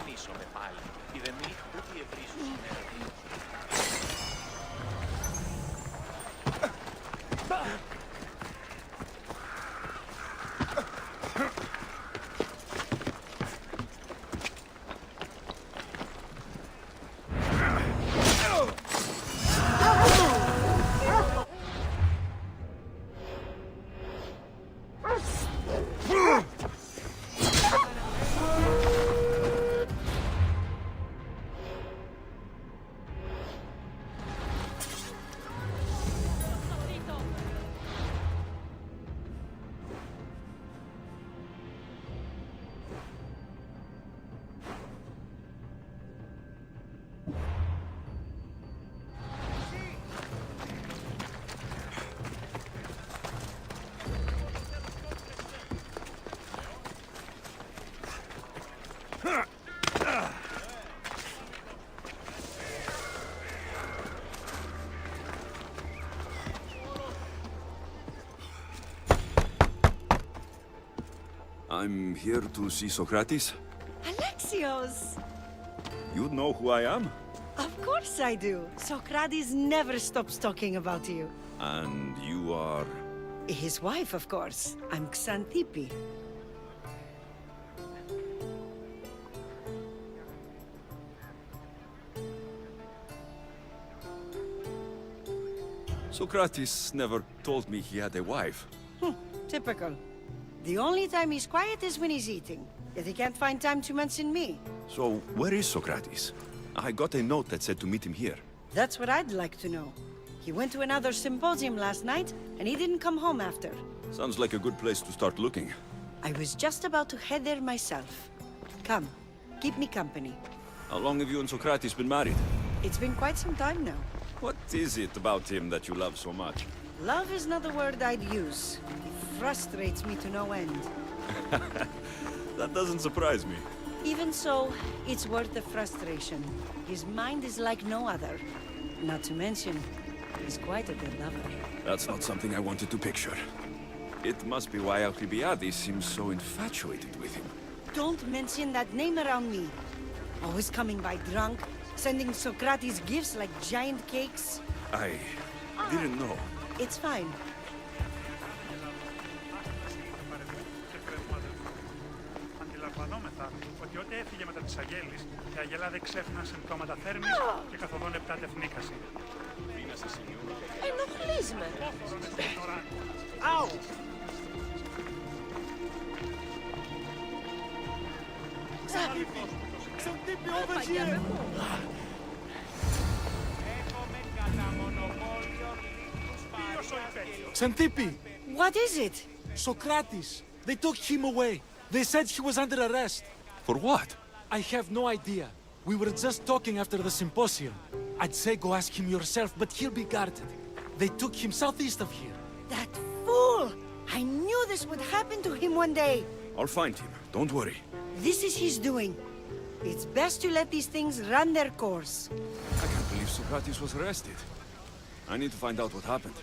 εμφανίσομαι πάλι. Η δεμή ούτε η ευρύσους είναι. I'm here to see Socrates. Alexios! You know who I am? Of course I do. Socrates never stops talking about you. And you are... His wife, of course. I'm Xanthippe. Socrates never told me he had a wife. Typical. The only time he's quiet is when he's eating. Yet he can't find time to mention me. So, where is Socrates? I got a note that said to meet him here. That's what I'd like to know. He went to another symposium last night, and he didn't come home after. Sounds like a good place to start looking. I was just about to head there myself. Come, keep me company. How long have you and Socrates been married? It's been quite some time now. What is it about him that you love so much? Love is not the word I'd use. He frustrates me to no end. That doesn't surprise me. Even so, it's worth the frustration. His mind is like no other. Not to mention, he's quite a good lover. That's not something I wanted to picture. It must be why Alcibiades seems so infatuated with him. Don't mention that name around me. Always coming by drunk, sending Socrates gifts like giant cakes. I didn't know. It's fine. Αντιλαμβανόμεθα ότι ό,τι έφυγε μετά τις αγέλης, οι αγελάδες ξέφναν συμπτώματα θέρμης και καθοδόν λεπτά τευνίκαση. Ενοχλείς με. Αου! Ξαντύπη, over here! Xanthippe! What is it? Socrates! They took him away. They said he was under arrest. For what? I have no idea. We were just talking after the symposium. I'd say go ask him yourself, but he'll be guarded. They took him southeast of here. That fool! I knew this would happen to him one day. I'll find him. Don't worry. This is his doing. It's best to let these things run their course. I can't believe Socrates was arrested. I need to find out what happened.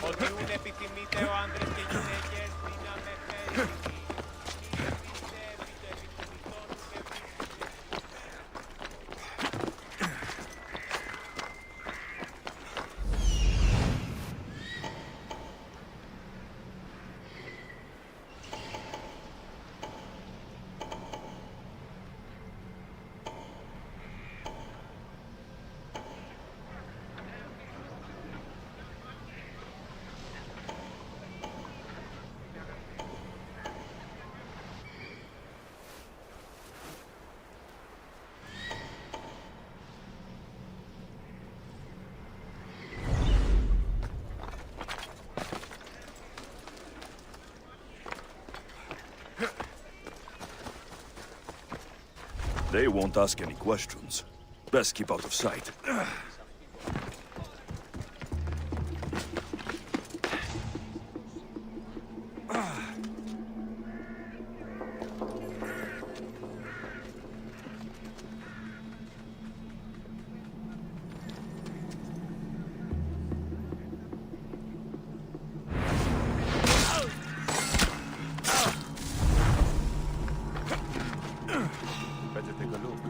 Ότι ούν επιθυμείτε ο άντρες και γυναίκες δύναμε φέρει. They won't ask any questions. Best keep out of sight. Better take a look.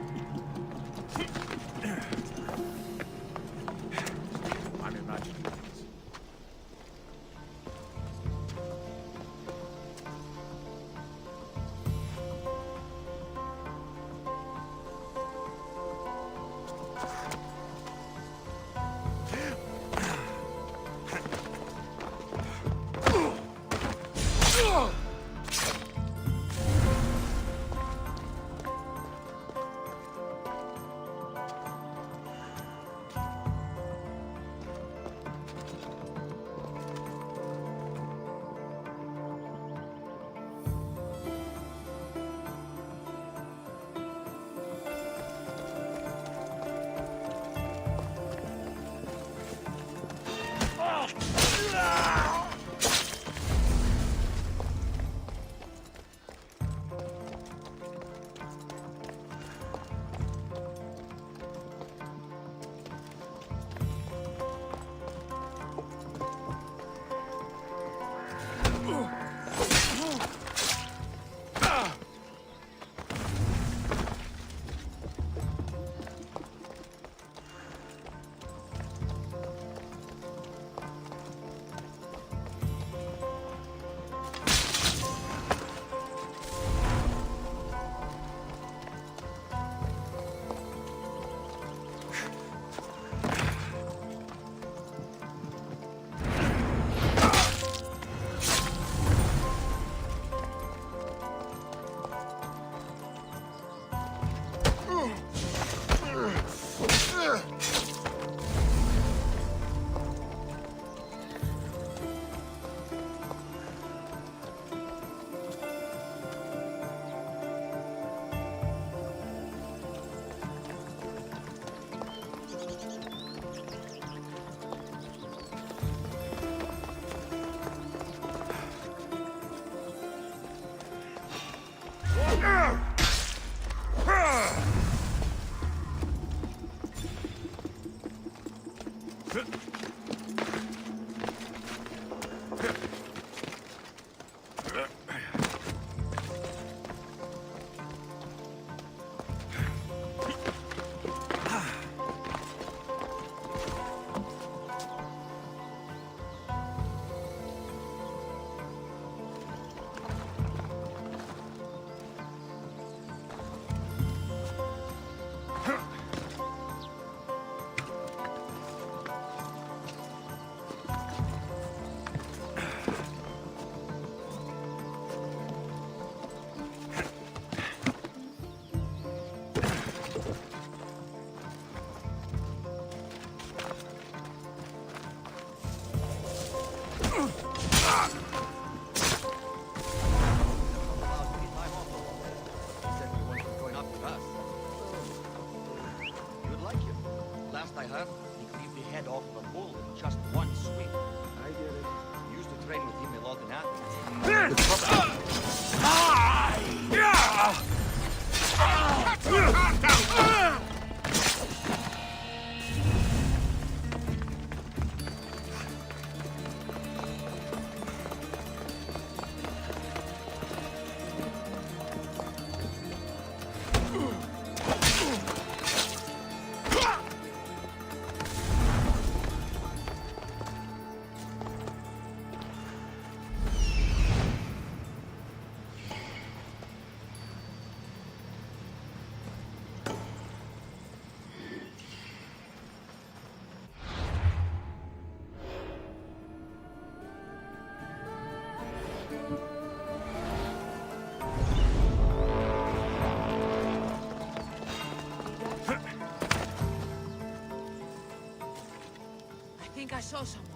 I think I saw someone.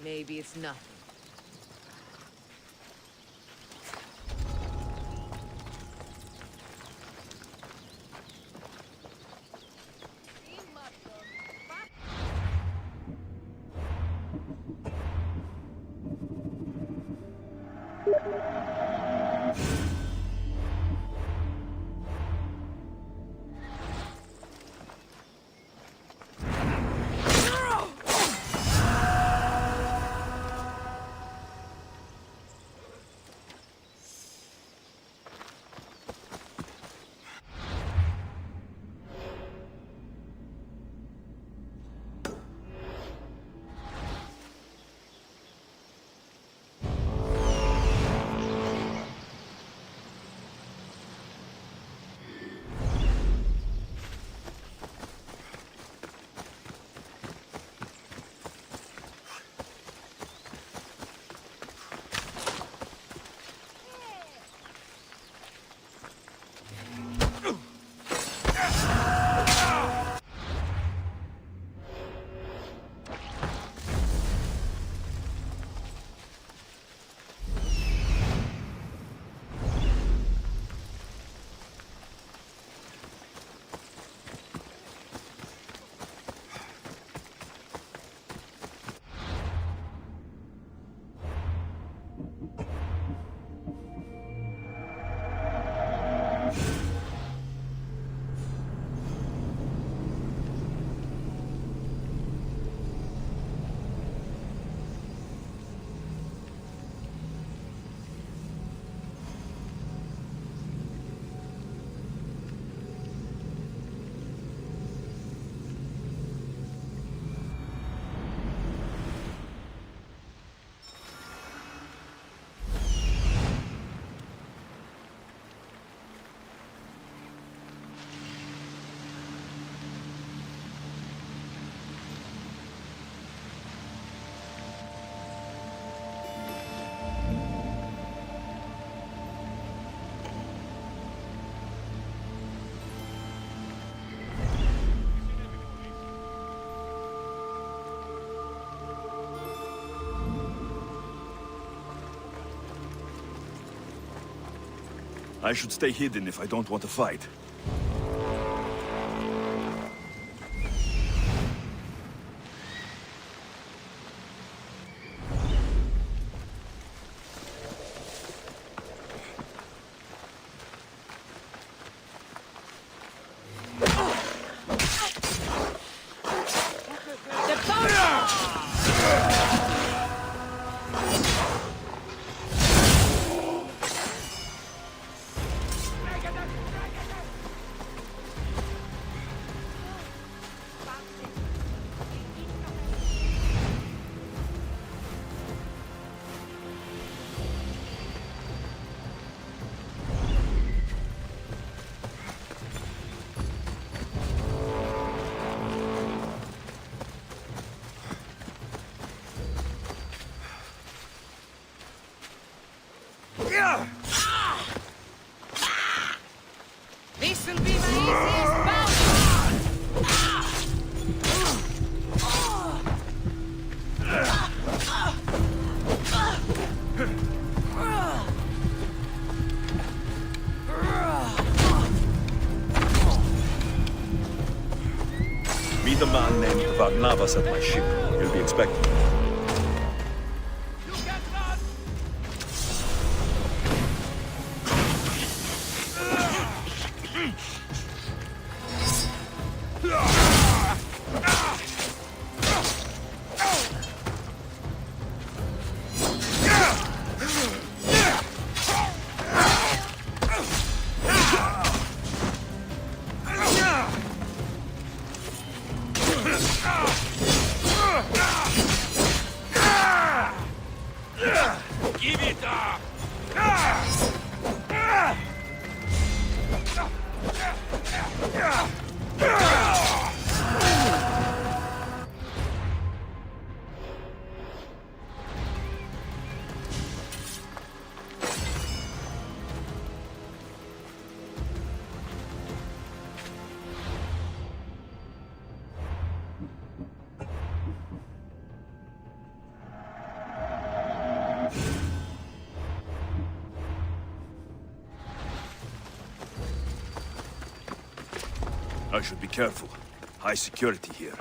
Maybe it's nothing. I should stay hidden if I don't want to fight. man named Barnabas at my ship. He'll be expecting me. Give it up! I should be careful. High security here.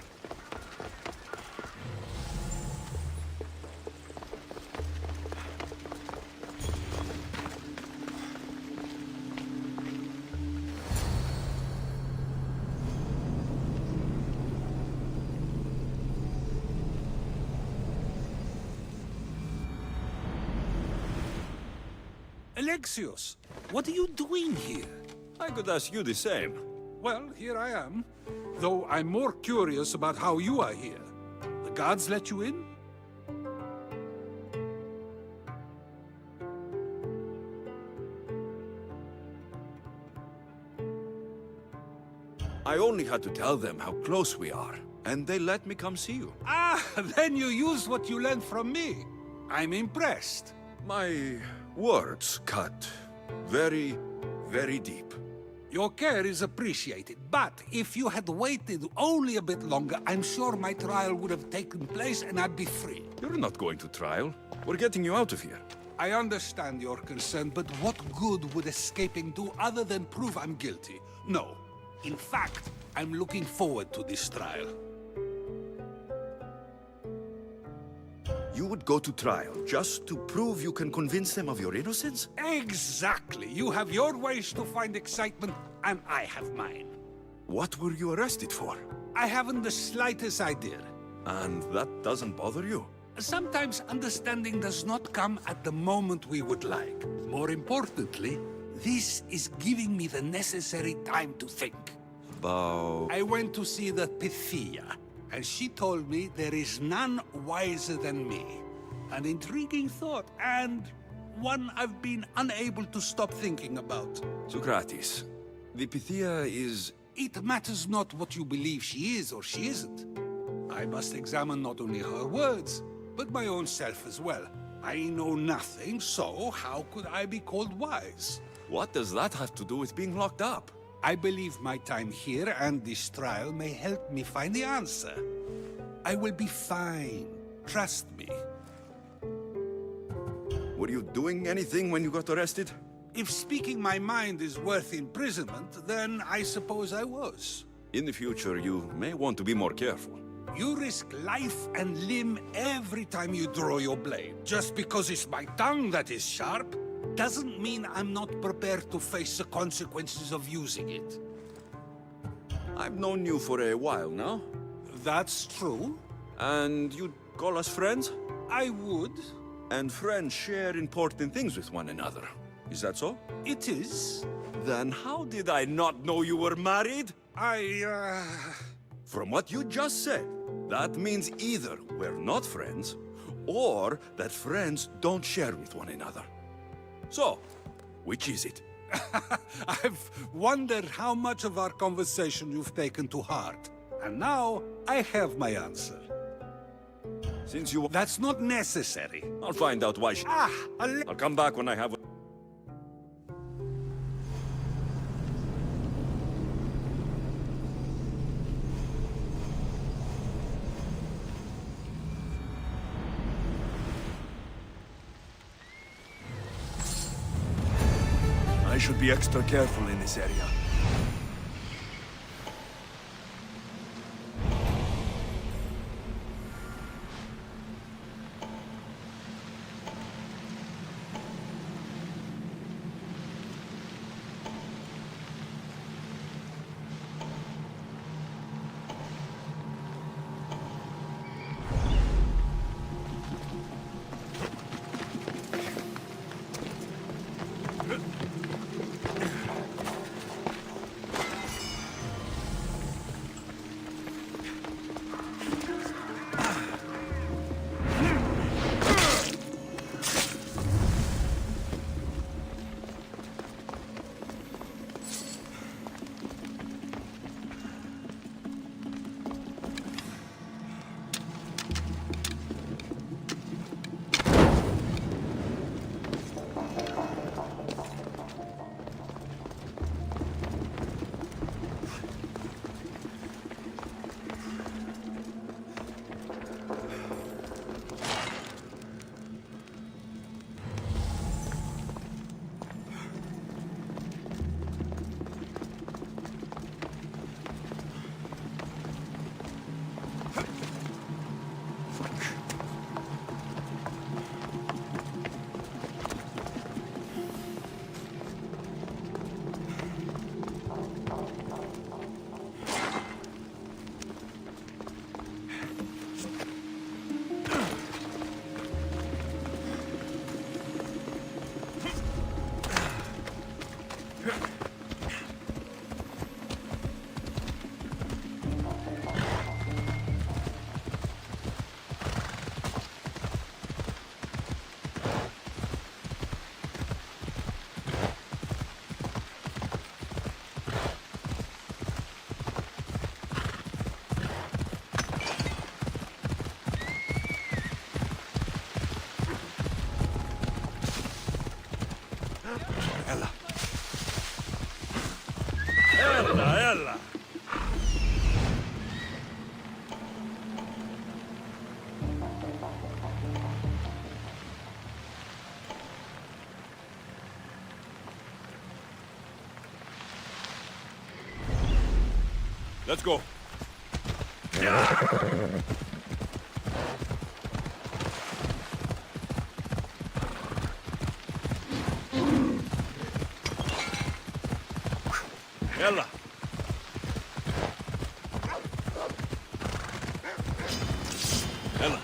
Alexios, what are you doing here? I could ask you the same. Well, here I am. Though I'm more curious about how you are here. The guards let you in? I only had to tell them how close we are, and they let me come see you. Ah, then you used what you learned from me. I'm impressed. My words cut very, very deep. Your care is appreciated, but if you had waited only a bit longer, I'm sure my trial would have taken place and I'd be free. You're not going to trial. We're getting you out of here. I understand your concern, but what good would escaping do other than prove I'm guilty? No. In fact, I'm looking forward to this trial. You would go to trial just to prove you can convince them of your innocence? Exactly. You have your ways to find excitement, and I have mine. What were you arrested for? I haven't the slightest idea. And that doesn't bother you? Sometimes understanding does not come at the moment we would like. More importantly, this is giving me the necessary time to think. About... I went to see the Pythia, and she told me there is none wiser than me. An intriguing thought, and one I've been unable to stop thinking about. Socrates, the Pythia is... It matters not what you believe she is or she isn't. I must examine not only her words, but my own self as well. I know nothing, so how could I be called wise? What does that have to do with being locked up? I believe my time here and this trial may help me find the answer. I will be fine. Trust me. Were you doing anything when you got arrested? If speaking my mind is worth imprisonment, then I suppose I was. In the future, you may want to be more careful. You risk life and limb every time you draw your blade. Just because it's my tongue that is sharp, doesn't mean I'm not prepared to face the consequences of using it. I've known you for a while now. That's true. And you'd call us friends? I would. And friends share important things with one another. Is that so? It is. Then how did I not know you were married? From what you just said, that means either we're not friends, or that friends don't share with one another. So, which is it? I've wondered how much of our conversation you've taken to heart. And now, I have my answer. Since you... That's not necessary. I'll find out why she... I'll come back when I have... I should be extra careful in this area. Let's go. Ella. Ella.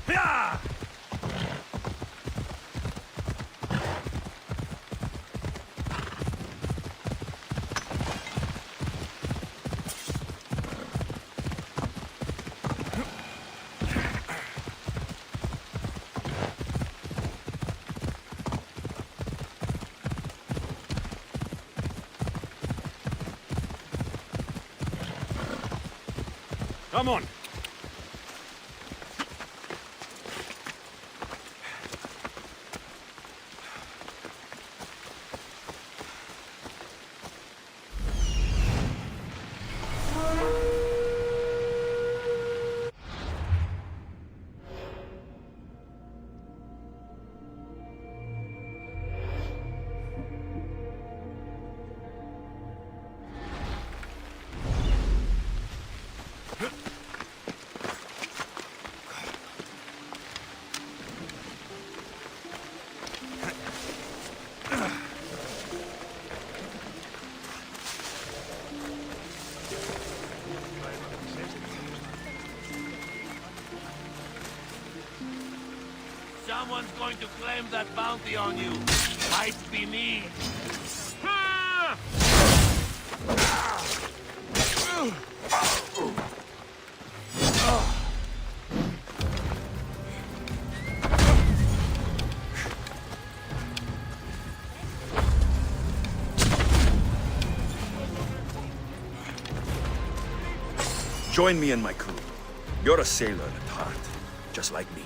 Yeah! Come on. Someone's going to claim that bounty on you. Might be me. Join me and my crew. You're a sailor at heart, just like me.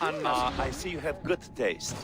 Anna, I see you have good taste.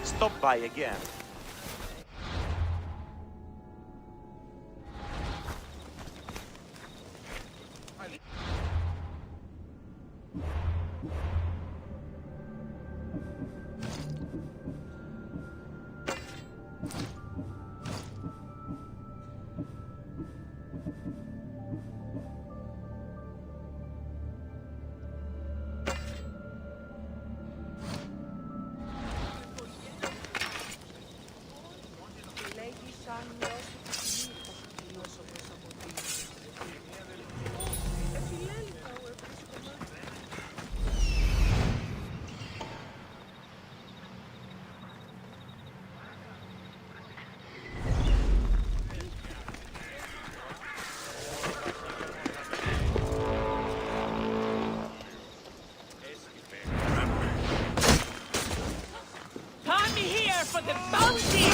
Stop by again. Come here for the bounty!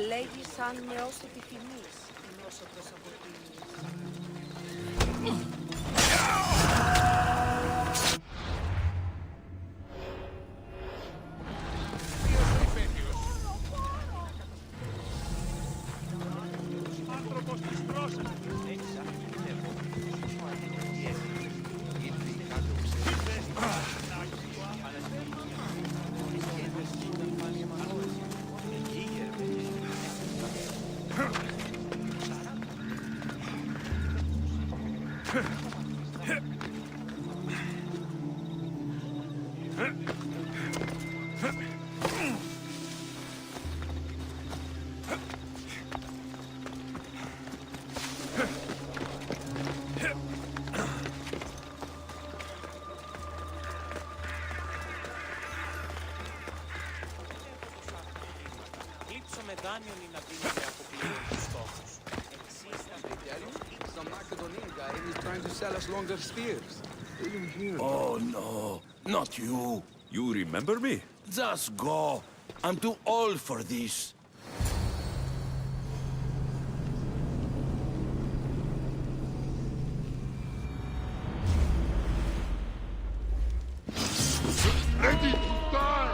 Λέγει σαν με όσο επιθυμείς, ενώσω προς αποτίμηση. Άνθρωπος της πρόσεχε. Κλείψω με δάνειον ή να δίνει από πλήρων τους στόχους. Εξής θα Some Macedonian guy is trying to sell us longer spears. Oh no, not you. You remember me? Just go. I'm too old for this. Ready to die!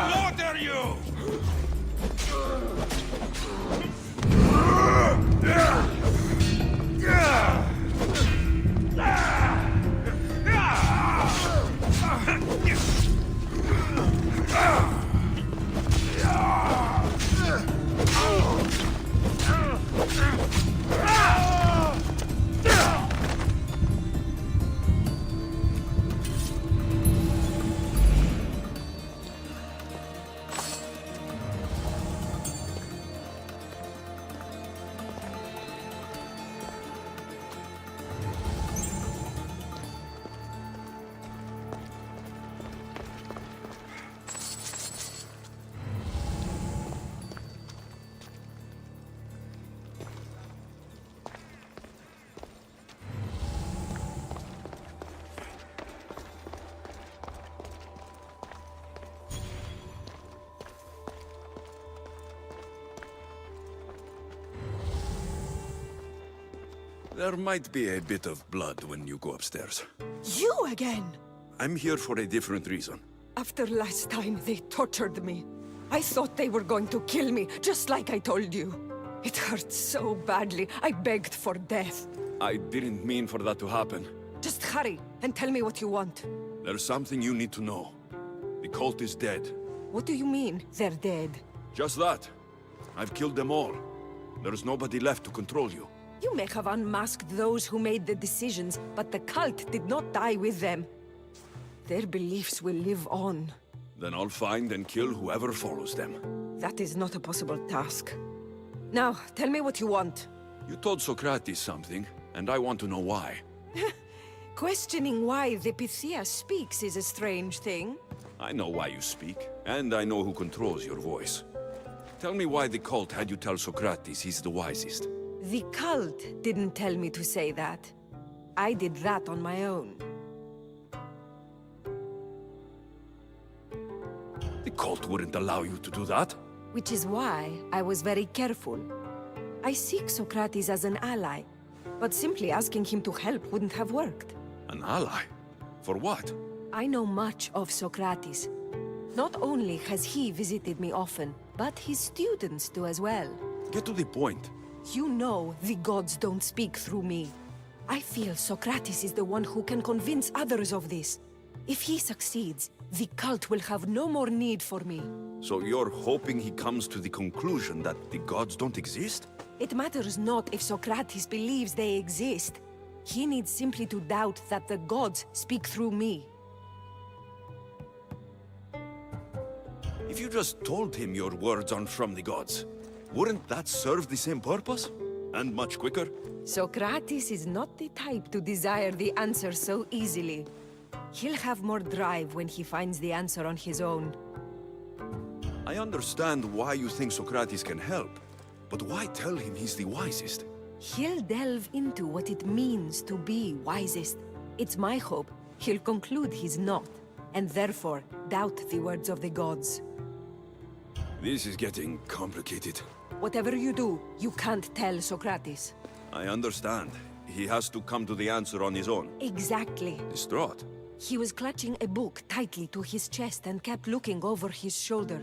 Slaughter you! There might be a bit of blood when you go upstairs. You again! I'm here for a different reason. After last time, they tortured me. I thought they were going to kill me, just like I told you. It hurt so badly, I begged for death. I didn't mean for that to happen. Just hurry and tell me what you want. There's something you need to know. The cult is dead. What do you mean, they're dead? Just that. I've killed them all. There's nobody left to control you. You may have unmasked those who made the decisions, but the cult did not die with them. Their beliefs will live on. Then I'll find and kill whoever follows them. That is not a possible task. Now, tell me what you want. You told Socrates something, and I want to know why. Questioning why the Pythia speaks is a strange thing. I know why you speak, and I know who controls your voice. Tell me why the cult had you tell Socrates he's the wisest. The cult didn't tell me to say that. I did that on my own. The cult wouldn't allow you to do that. Which is why I was very careful. I seek Socrates as an ally, but simply asking him to help wouldn't have worked. An ally? For what? I know much of Socrates. Not only has he visited me often, but his students do as well. Get to the point. You know the gods don't speak through me. I feel Socrates is the one who can convince others of this. If he succeeds, the cult will have no more need for me. So you're hoping he comes to the conclusion that the gods don't exist? It matters not if Socrates believes they exist. He needs simply to doubt that the gods speak through me. If you just told him your words aren't from the gods, wouldn't that serve the same purpose? And much quicker? Socrates is not the type to desire the answer so easily. He'll have more drive when he finds the answer on his own. I understand why you think Socrates can help, but why tell him he's the wisest? He'll delve into what it means to be wisest. It's my hope he'll conclude he's not, and therefore doubt the words of the gods. This is getting complicated. Whatever you do, you can't tell Socrates. I understand. He has to come to the answer on his own. Exactly. Distraught. He was clutching a book tightly to his chest and kept looking over his shoulder.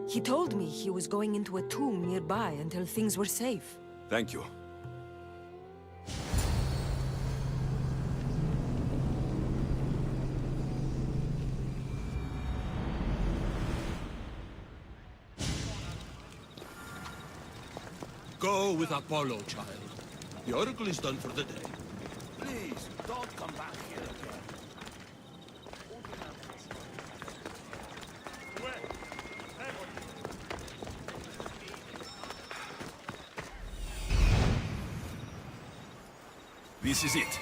He told me he was going into a tomb nearby until things were safe. Thank you. Go with Apollo, child. The oracle is done for the day. Please, don't come back here again. This is it.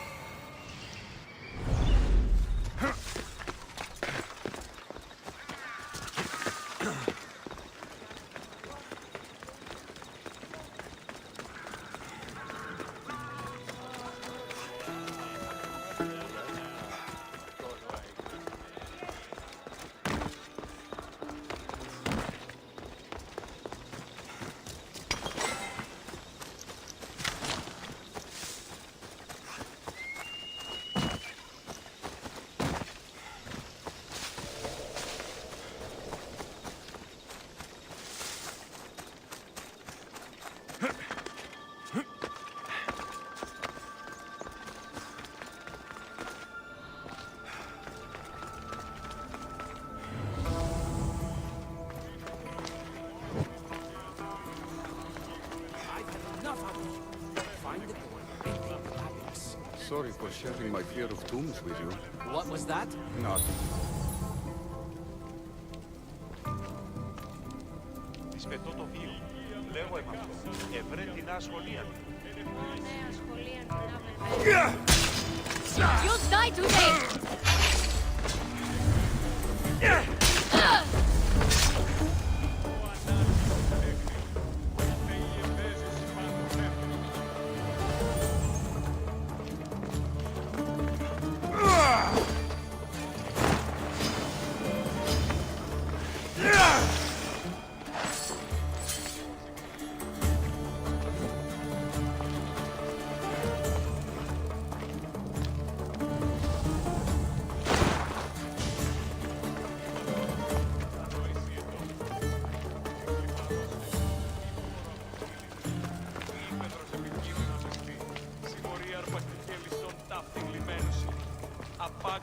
Sorry for sharing my fear of tombs with you. What was that? Nothing. Της πετώ το βίο. Λέγω εμ' αυτό. Ευρέ την ασχολία. You'll die today!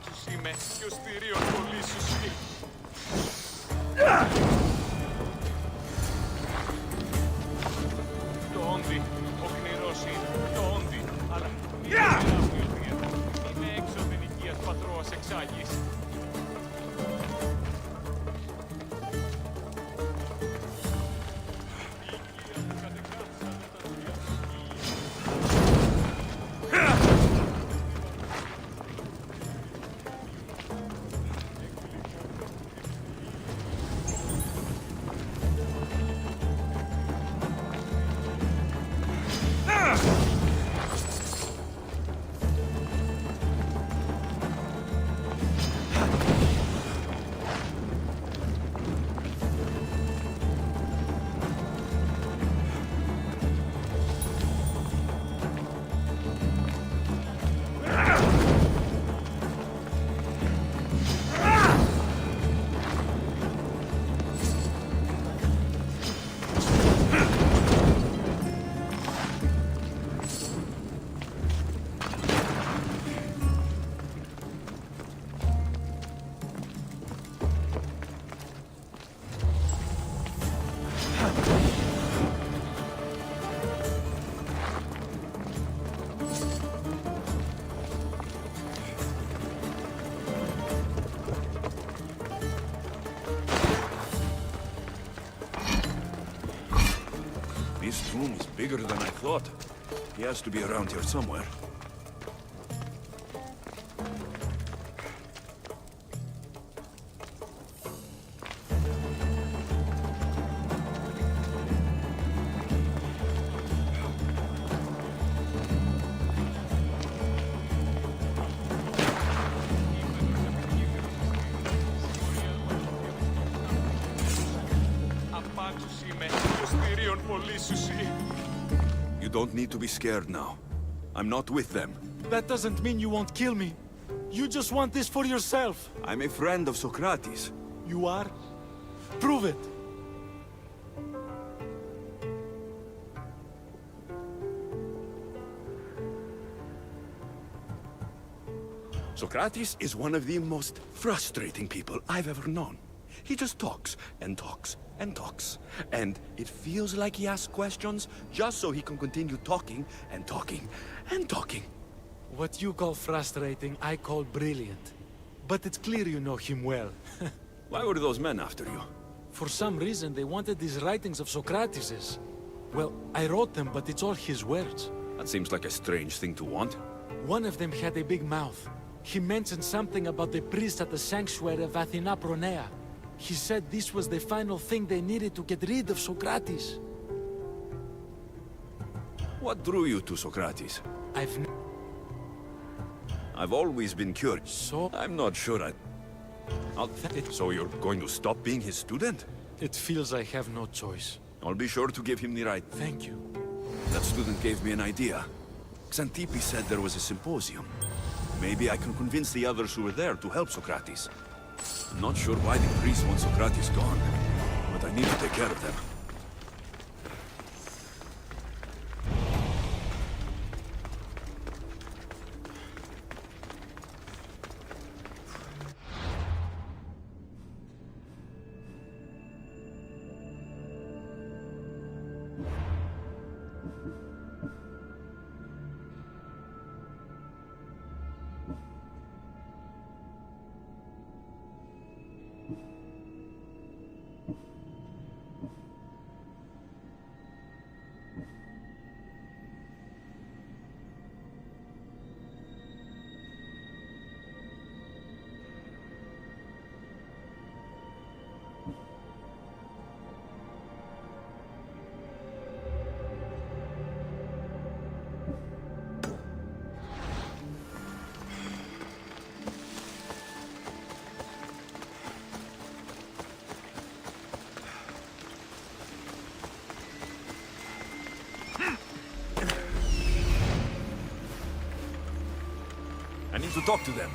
Απάξους είμαι και ο στηρίων κολλήσους. Το όντι, ο κνηρός είναι, το όντι, αλλά είμαι έξω την οικίας πατρόας εξάγης. This room is bigger than I thought. He has to be around here somewhere. Απάξους είμαι και ο στηρίων κολλήσους. You don't need to be scared now. I'm not with them. That doesn't mean you won't kill me. You just want this for yourself. I'm a friend of Socrates. You are? Prove it. Socrates is one of the most frustrating people I've ever known. He just talks and talks and talks. And it feels like he asks questions just so he can continue talking and talking and talking. What you call frustrating, I call brilliant. But it's clear you know him well. Why were those men after you? For some reason, they wanted these writings of Socrates's. Well, I wrote them, but it's all his words. That seems like a strange thing to want. One of them had a big mouth. He mentioned something about the priest at the sanctuary of Athena Pronea. He said this was the final thing they needed to get rid of Socrates. What drew you to Socrates? I've always been curious. So? I'm not sure So you're going to stop being his student? It feels I have no choice. I'll be sure to give him the right. Thank you. That student gave me an idea. Xantippe said there was a symposium. Maybe I can convince the others who were there to help Socrates. I'm not sure why the priest wants Socrates gone, but I need to take care of them. I need to talk to them.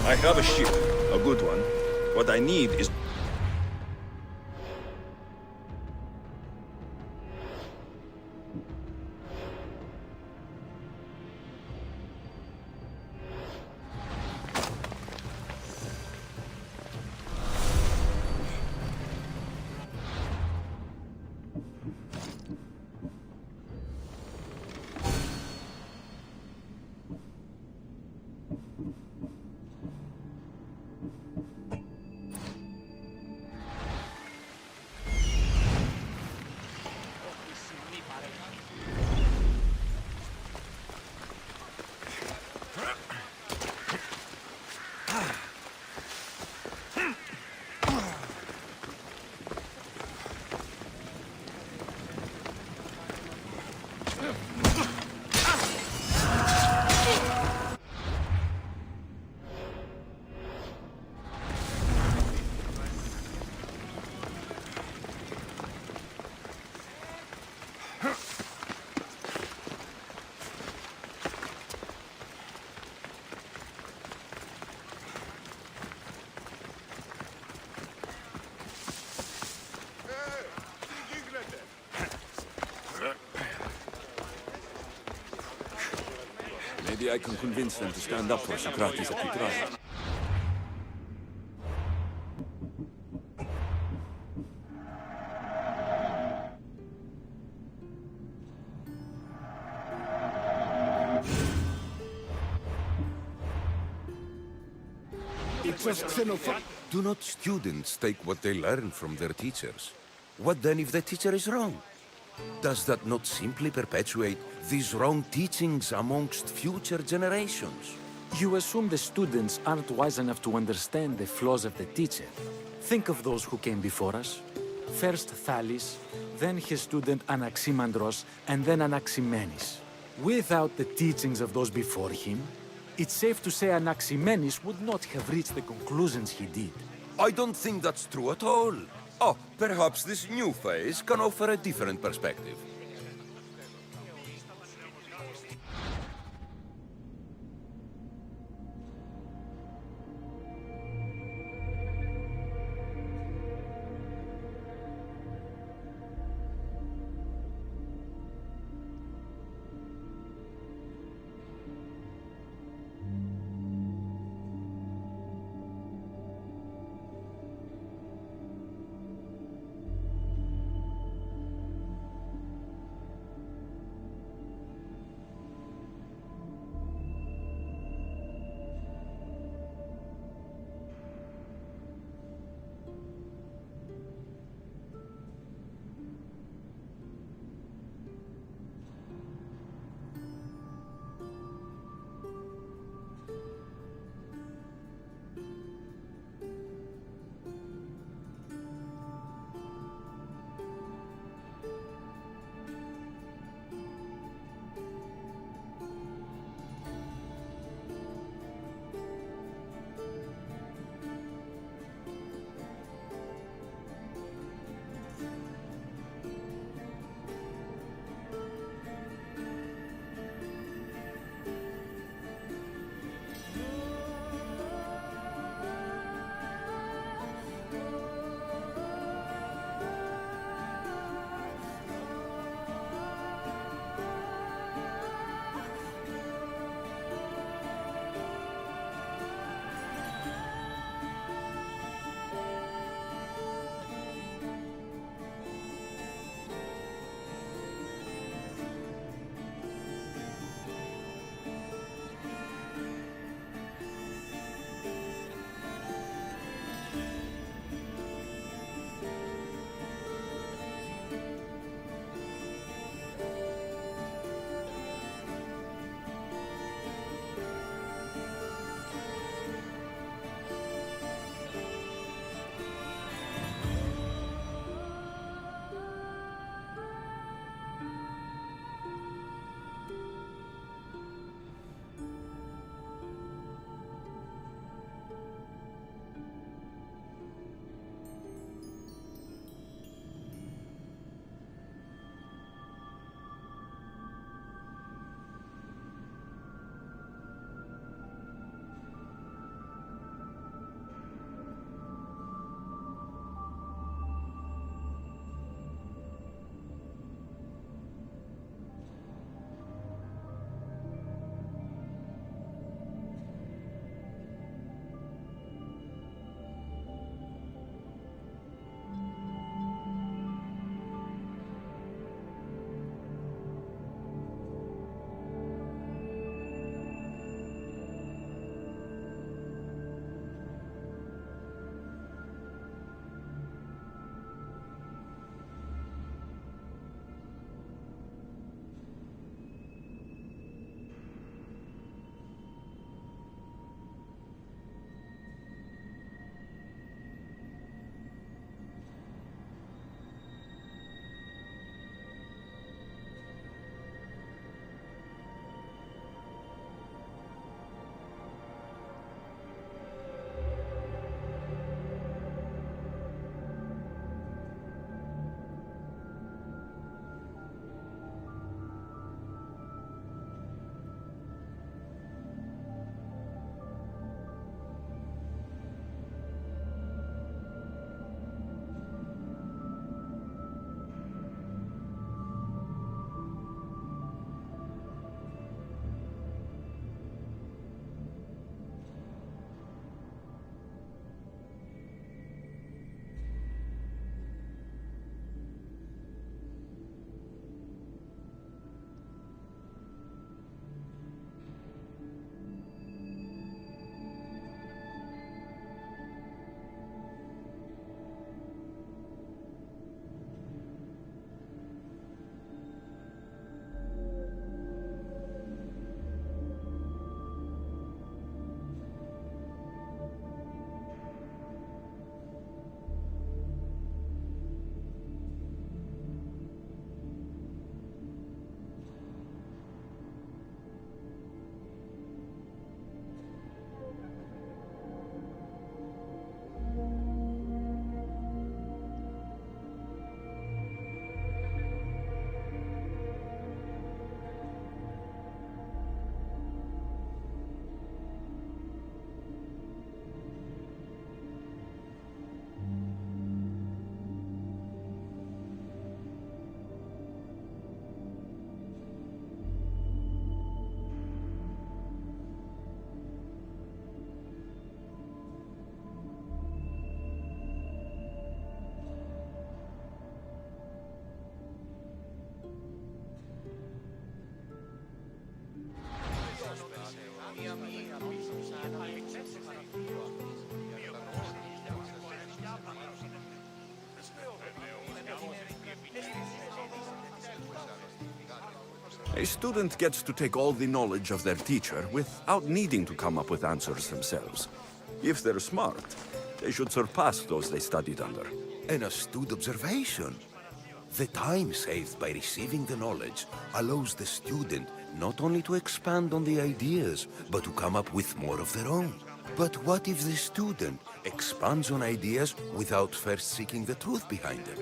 I have a ship, a good one. What I need is... Maybe I can convince them to stand up for Socrates at the trial. It's just xenophobic. Do not students take what they learn from their teachers? What then if the teacher is wrong? Does that not simply perpetuate these wrong teachings amongst future generations? You assume the students aren't wise enough to understand the flaws of the teacher. Think of those who came before us. First Thales, then his student Anaximandros, and then Anaximenes. Without the teachings of those before him, it's safe to say Anaximenes would not have reached the conclusions he did. I don't think that's true at all. Oh, perhaps this new phase can offer a different perspective. A student gets to take all the knowledge of their teacher without needing to come up with answers themselves. If they're smart, they should surpass those they studied under. An astute observation. The time saved by receiving the knowledge allows the student not only to expand on the ideas, but to come up with more of their own. But what if the student expands on ideas without first seeking the truth behind them?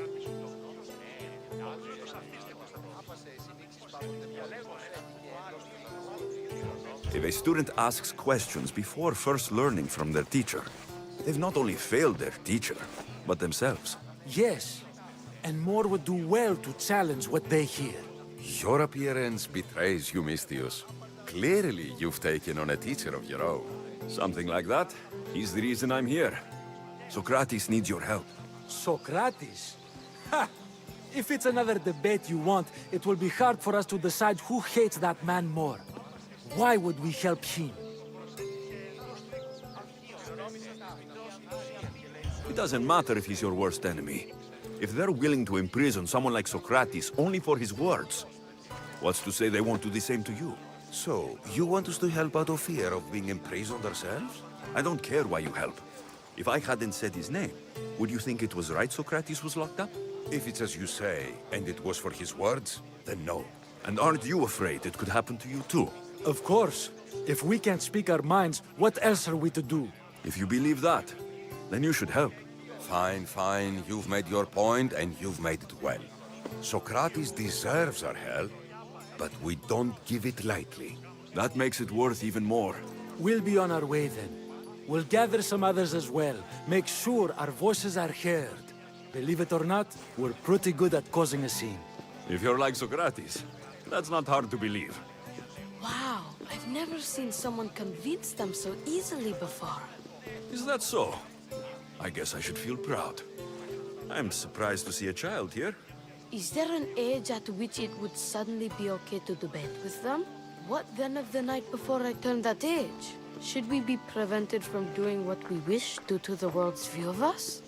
If a student asks questions before first learning from their teacher, they've not only failed their teacher, but themselves. Yes, and more would do well to challenge what they hear. Your appearance betrays you, Mystius. Clearly, you've taken on a teacher of your own. Something like that. He's the reason I'm here. Socrates needs your help. Socrates? Ha! If it's another debate you want, it will be hard for us to decide who hates that man more. Why would we help him? It doesn't matter if he's your worst enemy. If they're willing to imprison someone like Socrates only for his words, what's to say they won't do the same to you? So, you want us to help out of fear of being imprisoned ourselves? I don't care why you help. If I hadn't said his name, would you think it was right Socrates was locked up? If it's as you say, and it was for his words, then no. And aren't you afraid it could happen to you too? Of course. If we can't speak our minds, what else are we to do? If you believe that, then you should help. Fine, fine. You've made your point, and you've made it well. Socrates deserves our help, but we don't give it lightly. That makes it worth even more. We'll be on our way then. We'll gather some others as well. Make sure our voices are heard. Believe it or not, we're pretty good at causing a scene. If you're like Socrates, that's not hard to believe. Wow, I've never seen someone convince them so easily before. Is that so? I guess I should feel proud. I'm surprised to see a child here. Is there an age at which it would suddenly be okay to debate with them? What then of the night before I turned that age? Should we be prevented from doing what we wish due to the world's view of us?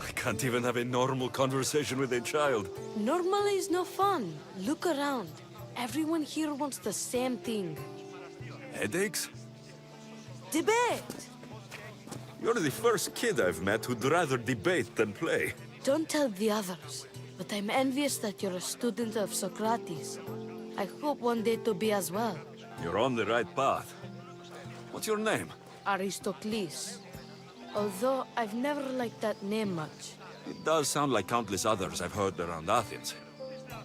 I can't even have a normal conversation with a child. Normal is no fun. Look around. Everyone here wants the same thing. Headaches? Debate! You're the first kid I've met who'd rather debate than play. Don't tell the others, but I'm envious that you're a student of Socrates. I hope one day to be as well. You're on the right path. What's your name? Aristocles. Although I've never liked that name much. It does sound like countless others I've heard around Athens.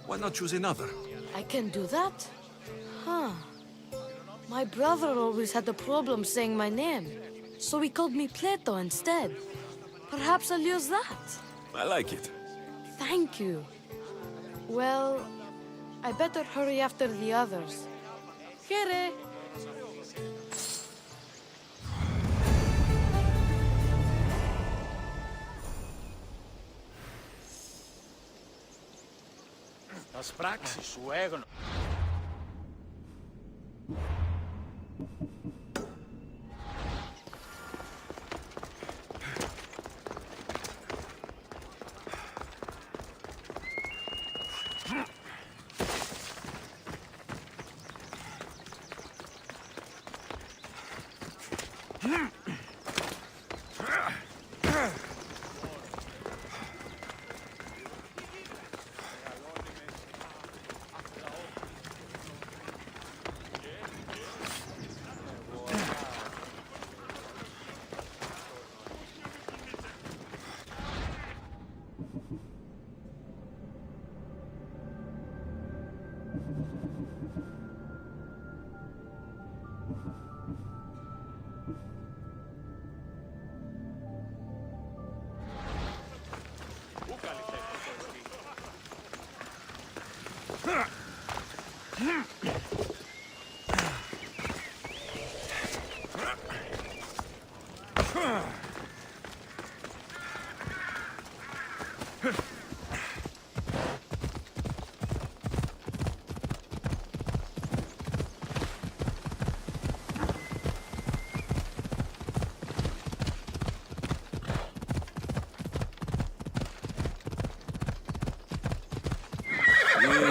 Why not choose another? I can do that? Huh. My brother always had a problem saying my name, so he called me Plato instead. Perhaps I'll use that. I like it. Thank you. Well, I better hurry after the others. Here. Θα σπράξει σου έγνο.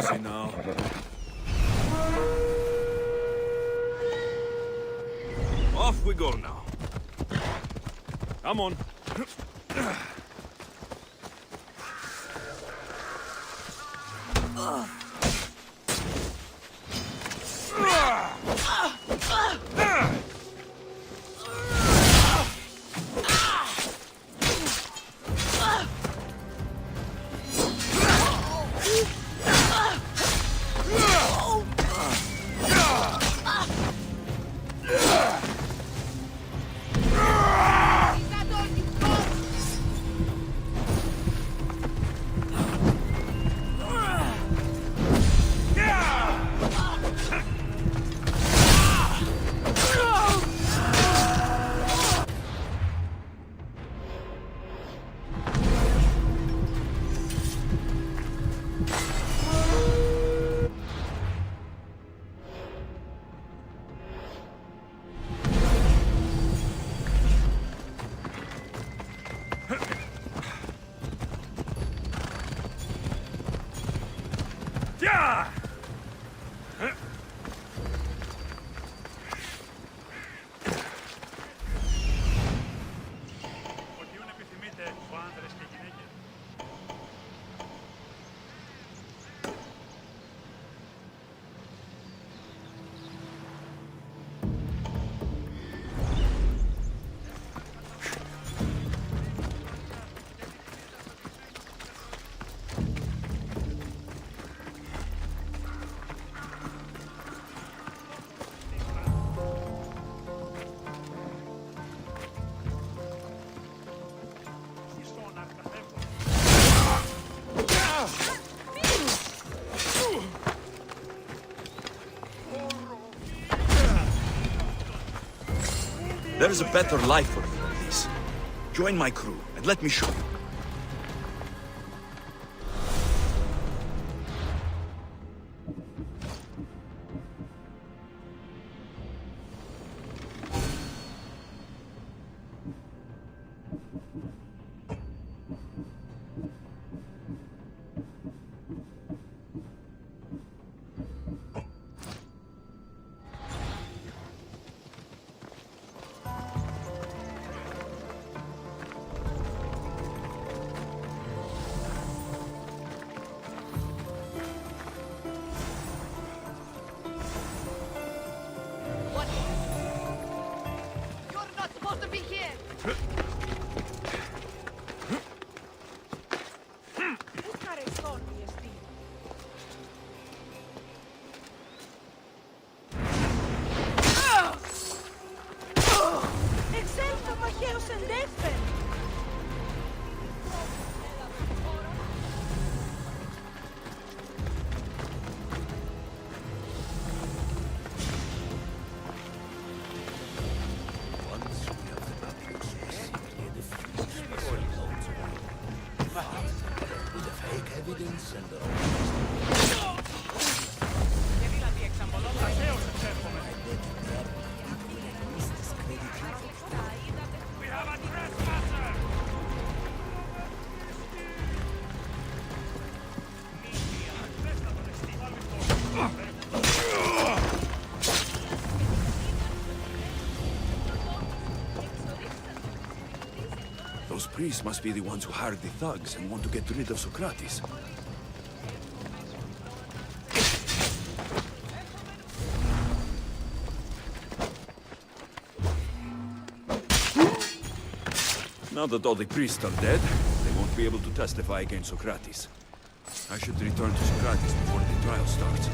Easy now. Off we go now. Come on. Οποιούν επιθυμείτε ο άνδρες και γυναίκες. There is a better life for you than this. Join my crew and let me show you. You're not supposed to be here! Εξέλθω, μαχαίος εντέφερ! Those priests must be the ones who hired the thugs and want to get rid of Socrates. Now that all the priests are dead, they won't be able to testify against Socrates. I should return to Socrates before the trial starts.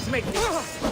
Let's make this.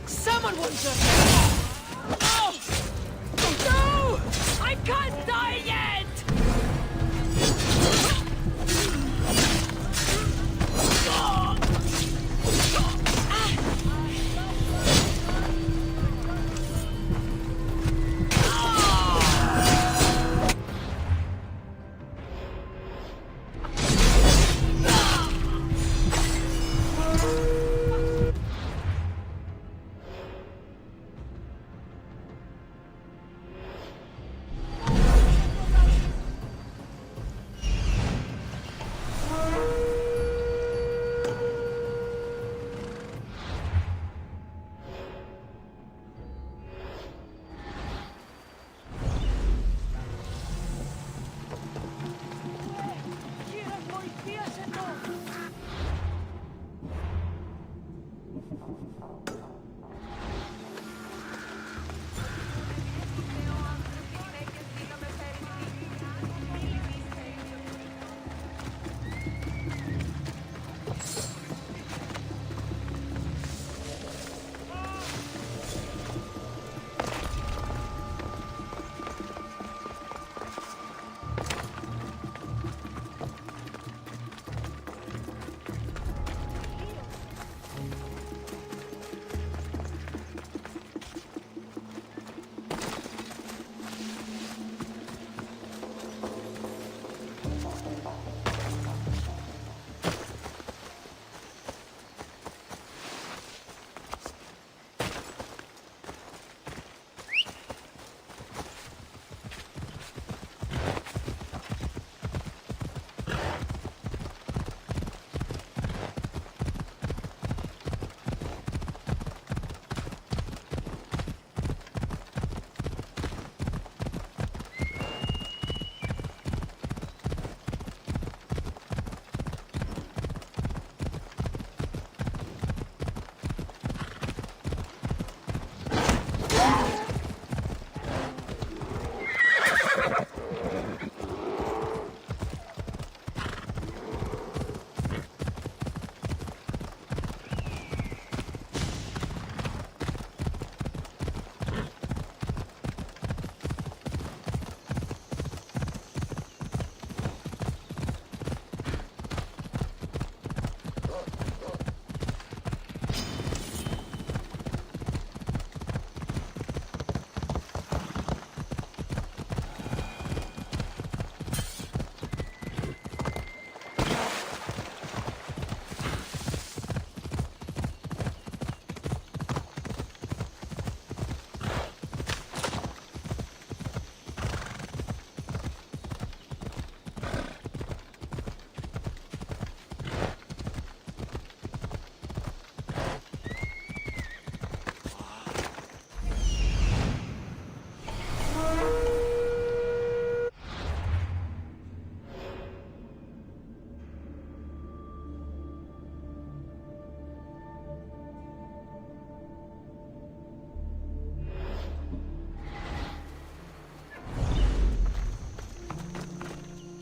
Someone won't just... Oh! No! I can't die yet!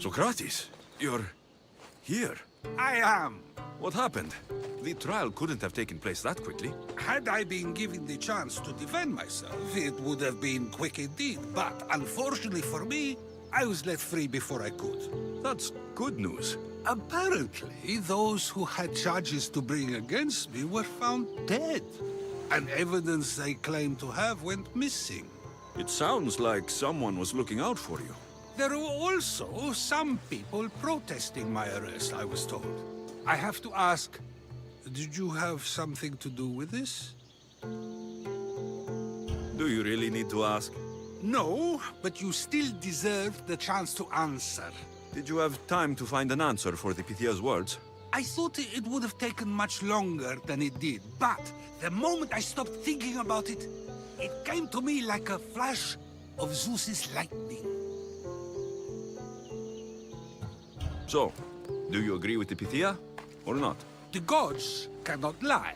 Socrates, you're here. I am. What happened? The trial couldn't have taken place that quickly. Had I been given the chance to defend myself, it would have been quick indeed. But unfortunately for me, I was let free before I could. That's good news. Apparently, those who had charges to bring against me were found dead. And evidence they claimed to have went missing. It sounds like someone was looking out for you. There were also some people protesting my arrest, I was told. I have to ask, did you have something to do with this? Do you really need to ask? No, but you still deserve the chance to answer. Did you have time to find an answer for the Pythia's words? I thought it would have taken much longer than it did, but the moment I stopped thinking about it, it came to me like a flash of Zeus's lightning. So, do you agree with the Pythia, or not? The gods cannot lie.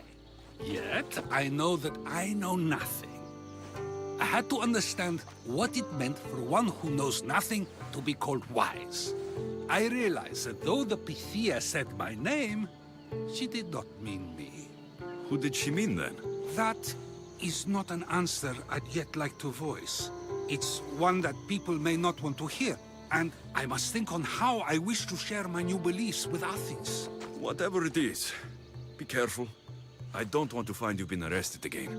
Yet, I know that I know nothing. I had to understand what it meant for one who knows nothing to be called wise. I realized that though the Pythia said my name, she did not mean me. Who did she mean then? That is not an answer I'd yet like to voice. It's one that people may not want to hear, and I must think on how I wish to share my new beliefs with Athens. Whatever it is, be careful. I don't want to find you've been arrested again.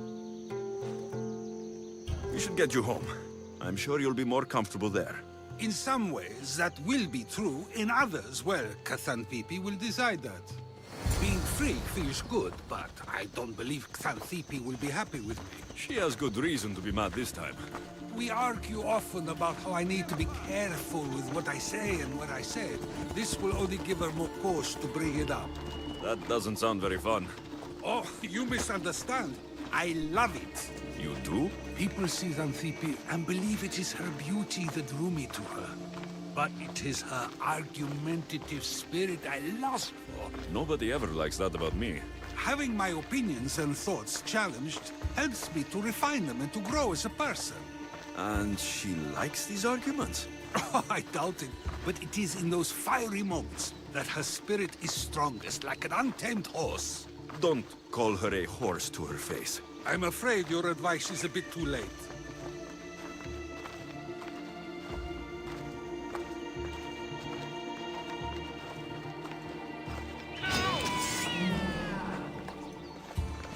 We should get you home. I'm sure you'll be more comfortable there. In some ways, that will be true. In others, well, Xanthippe will decide that. Being free feels good, but I don't believe Xanthippe will be happy with me. She has good reason to be mad this time. We argue often about how I need to be careful with what I say and what I said. This will only give her more cause to bring it up. That doesn't sound very fun. Oh, you misunderstand. I love it. You do? People see Xanthippe and believe it is her beauty that drew me to her. But it is her argumentative spirit I lust for. Nobody ever likes that about me. Having my opinions and thoughts challenged helps me to refine them and to grow as a person. And she likes these arguments? Oh, I doubt it. But it is in those fiery moments that her spirit is strongest, like an untamed horse. Don't call her a horse to her face. I'm afraid your advice is a bit too late.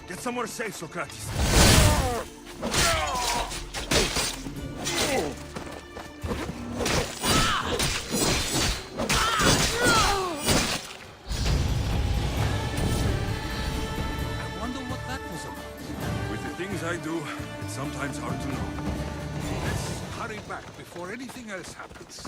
Get somewhere safe, Socrates. I do, it's sometimes hard to know. Let's hurry back before anything else happens.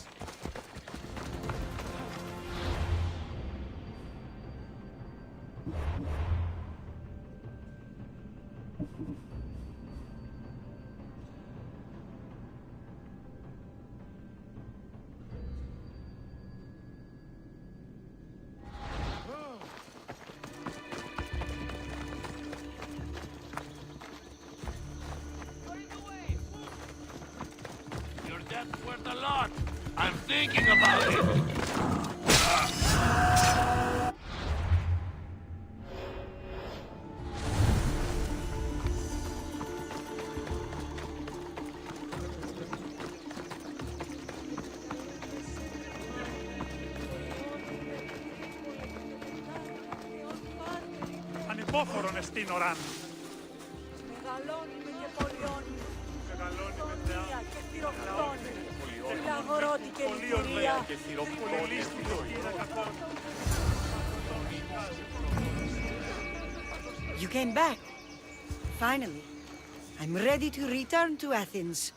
That's worth a lot. I'm thinking about it. Ανυπόφορον εστίν οράν. Μεγαλώνει και πολιώνει. Και θηροκτώνει. Φιλαγορώτη και λειτουργία. You came back. Finally. I'm ready to return to Athens.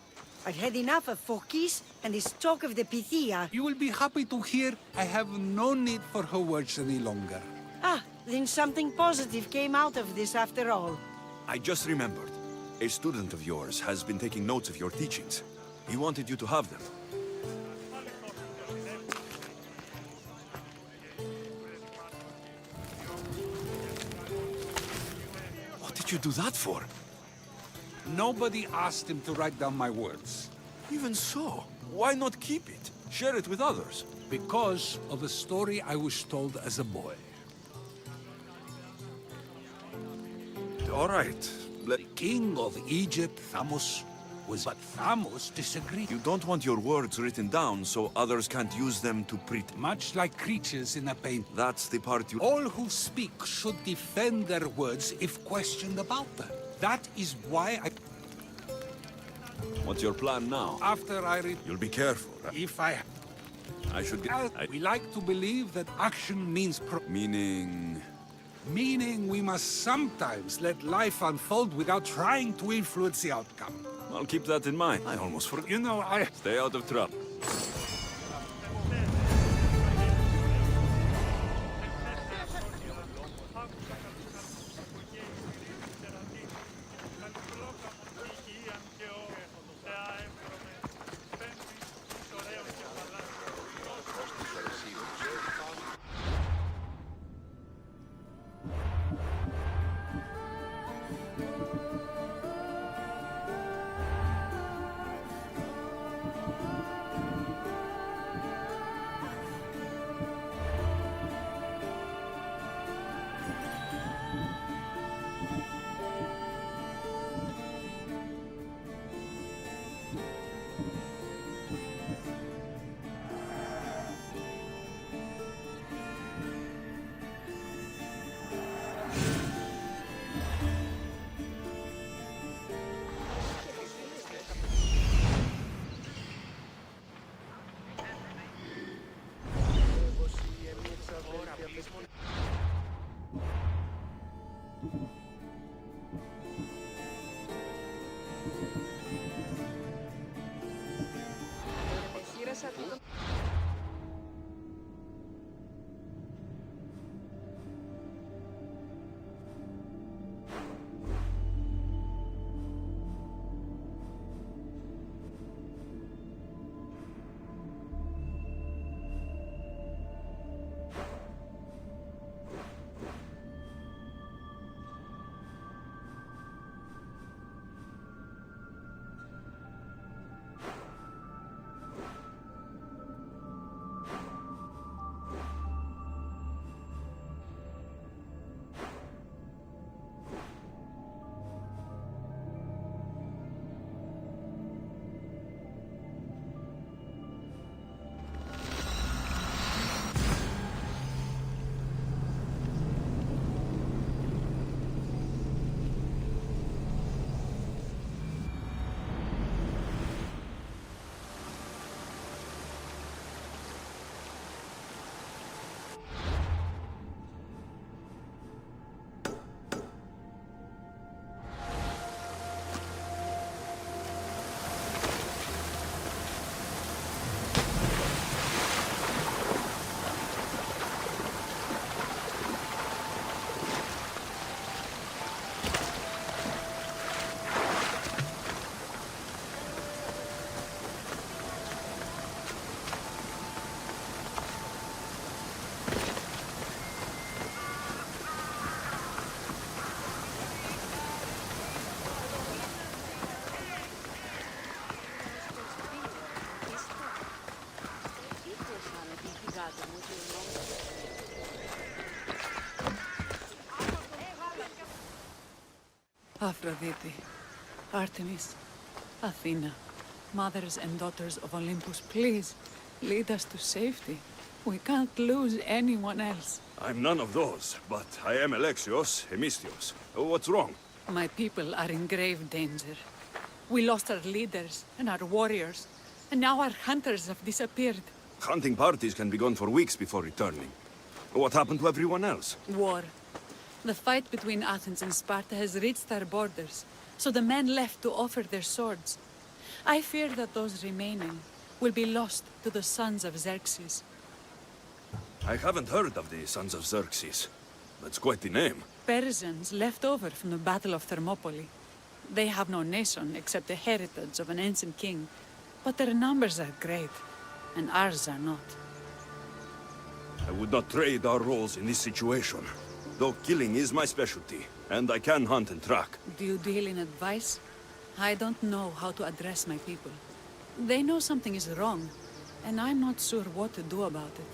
I've had enough of Phokis and this talk of the Pythia. You will be happy to hear I have no need for her words any longer. Ah, then something positive came out of this after all. I just remembered. A student of yours has been taking notes of your teachings. He wanted you to have them. What did you do that for? Nobody asked him to write down my words. Even so, why not keep it? Share it with others. Because of a story I was told as a boy. All right. The king of Egypt, Thamos, but Thamos disagreed. You don't want your words written down so others can't use them to Much like creatures in a paint. That's the part you... All who speak should defend their words if questioned about them. That is why I... What's your plan now? After I read... You'll be careful. If I... I should get... We like to believe that action means Meaning... Meaning we must sometimes let life unfold without trying to influence the outcome. I'll keep that in mind. I almost forgot. You know, Stay out of trouble. Aphrodite, Artemis, Athena, mothers and daughters of Olympus, please, lead us to safety. We can't lose anyone else. I'm none of those, but I am Alexios, Hemistios. What's wrong? My people are in grave danger. We lost our leaders and our warriors, and now our hunters have disappeared. Hunting parties can be gone for weeks before returning. What happened to everyone else? War. The fight between Athens and Sparta has reached our borders, so the men left to offer their swords. I fear that those remaining will be lost to the sons of Xerxes. I haven't heard of the Sons of Xerxes. That's quite the name. Persians left over from the Battle of Thermopylae. They have no nation except the heritage of an ancient king, but their numbers are great, and ours are not. I would not trade our roles in this situation. Though killing is my specialty, and I can hunt and track. Do you deal in advice? I don't know how to address my people. They know something is wrong, and I'm not sure what to do about it.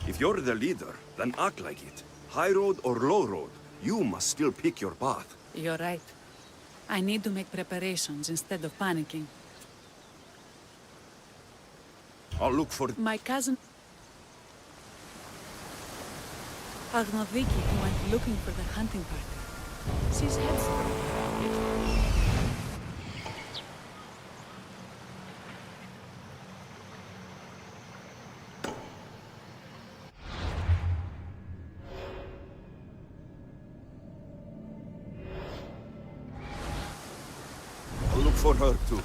If you're the leader, then act like it. High road or low road, you must still pick your path. You're right. I need to make preparations instead of panicking. I'll look for... My cousin... Agnoviki went looking for the hunting party. She's headstrong. I'll look for her too.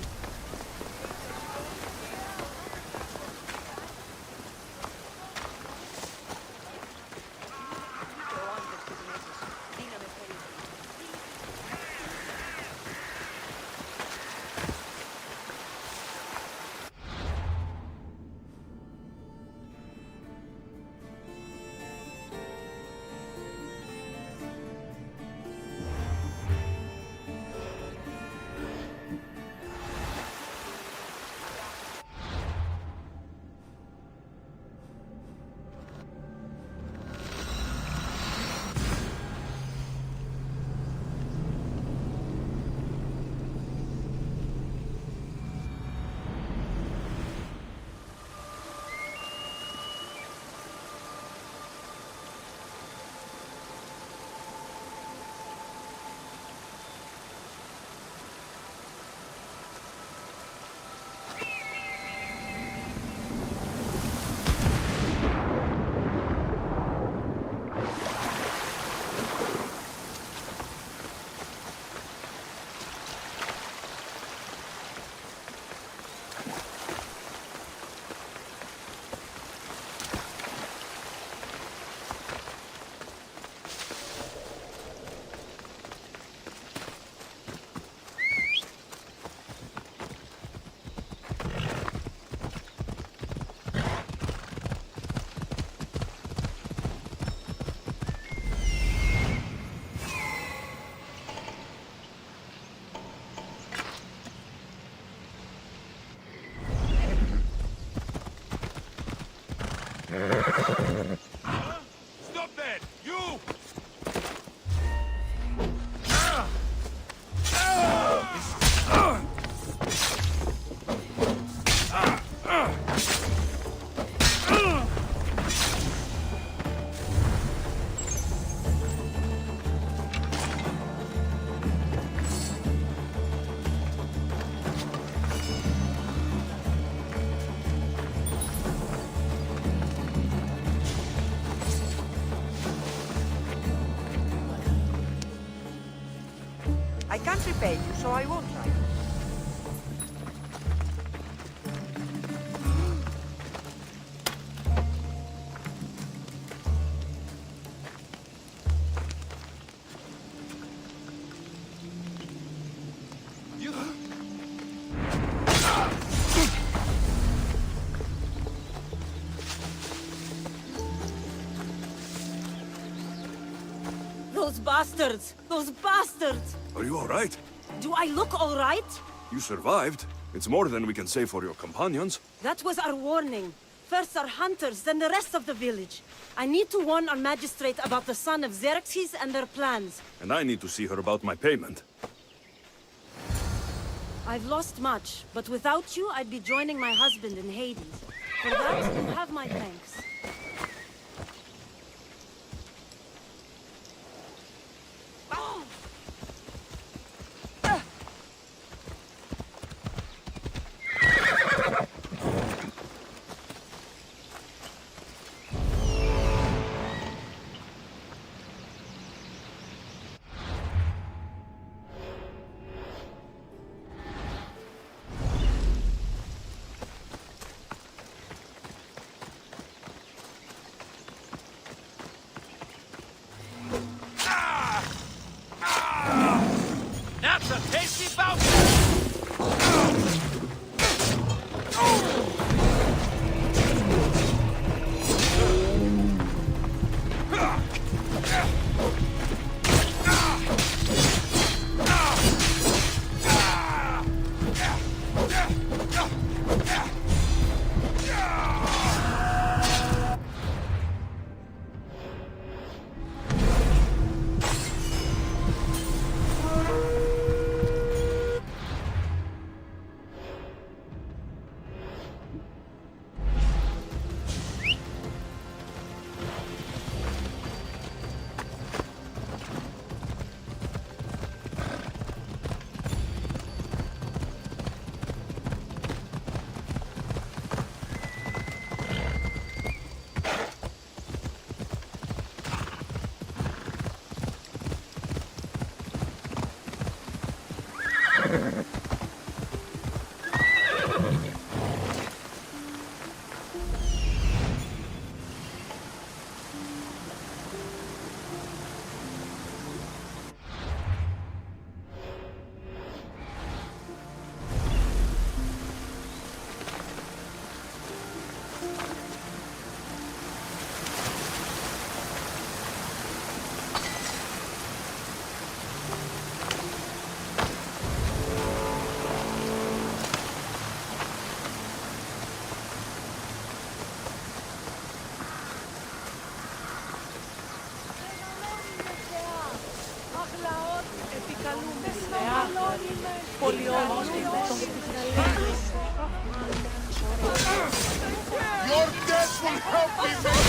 Stop that! You! I can't repay you, so I won't try. Those bastards! Those bastards! Are you all right? Do I look all right? You survived. It's more than we can say for your companions. That was our warning. First our hunters, then the rest of the village. I need to warn our magistrate about the son of Xerxes and their plans. And I need to see her about my payment. I've lost much, but without you, I'd be joining my husband in Hades. For that, you have my thanks. Your death will help me make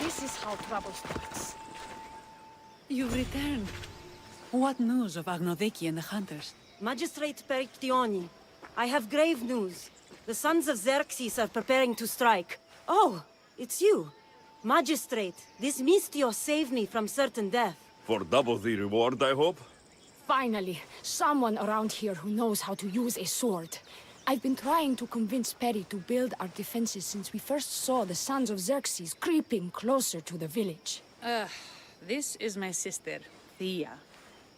This is how trouble starts. You've returned. What news of Agnodeki and the hunters? Magistrate Perictioni, I have grave news. The sons of Xerxes are preparing to strike. Oh, it's you. Magistrate, this Mistio saved me from certain death. For double the reward, I hope? Finally, someone around here who knows how to use a sword. I've been trying to convince Perry to build our defenses since we first saw the sons of Xerxes creeping closer to the village. This is my sister, Thea.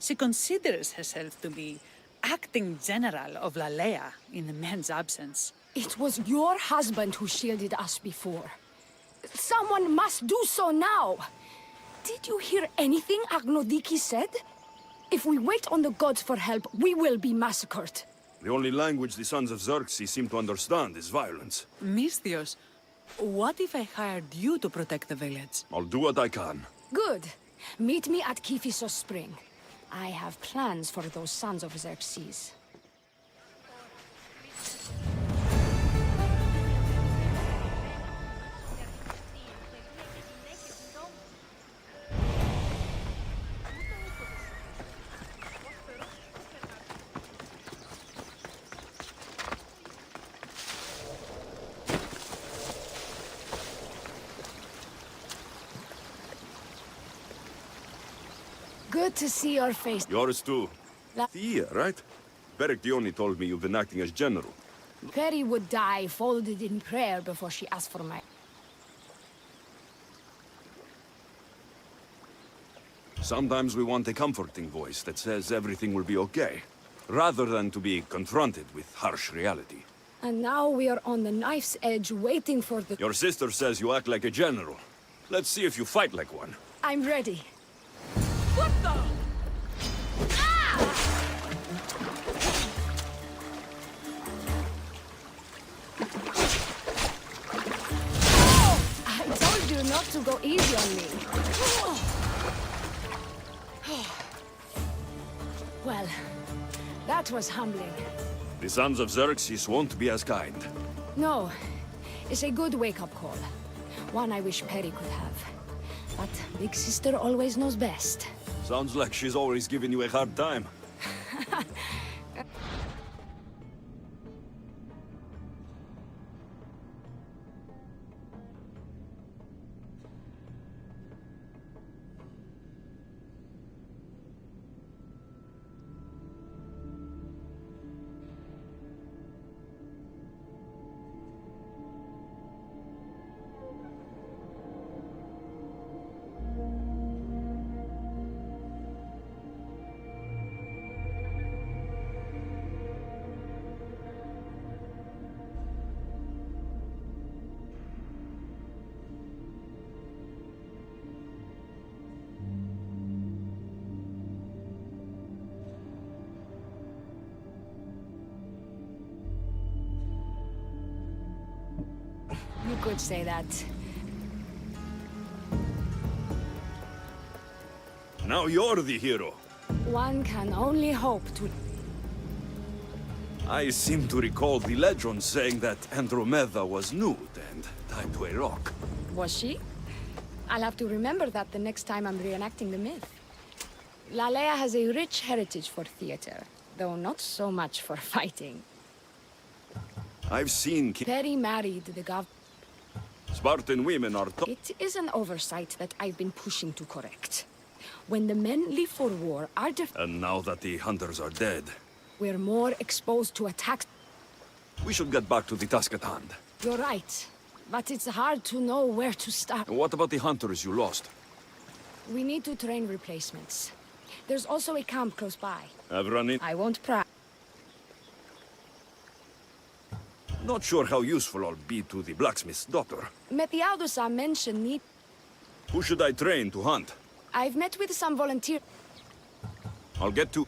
She considers herself to be acting general of Lalea in the men's absence. It was your husband who shielded us before. Someone must do so now! Did you hear anything Agnodiki said? If we wait on the gods for help, we will be massacred. The only language the sons of Xerxes seem to understand is violence. Misthios, what if I hired you to protect the village? I'll do what I can. Good. Meet me at Kiphisos Spring. I have plans for those sons of Xerxes. Good to see your face. Yours too. Thea, right? Perictioni told me you've been acting as general. Perry would die folded in prayer before she asked for my... Sometimes we want a comforting voice that says everything will be okay, rather than to be confronted with harsh reality. And now we are on the knife's edge waiting for the... Your sister says you act like a general. Let's see if you fight like one. I'm ready. What the? I told you not to go easy on me. Well, that was humbling. The sons of Xerxes won't be as kind. No, it's a good wake-up call. One I wish Perry could have. But Big Sister always knows best. Sounds like she's always giving you a hard time. could say that. Now you're the hero. One can only hope to... I seem to recall the legend saying that Andromeda was nude and tied to a rock. Was she? I'll have to remember that the next time I'm reenacting the myth. Lalea has a rich heritage for theater, though not so much for fighting. I've seen Perry married the gov... Spartan women are It is an oversight that I've been pushing to correct. When the men leave for war, our And now that the hunters are dead, we're more exposed to attacks. we should get back to the task at hand. You're right, but it's hard to know where to start. What about the hunters you lost? We need to train replacements. There's also a camp close by. I've run in. I won't pry. Not sure how useful I'll be to the blacksmith's daughter. Methialdusa mentioned need... Who should I train to hunt? I've met with some volunteers. I'll get to...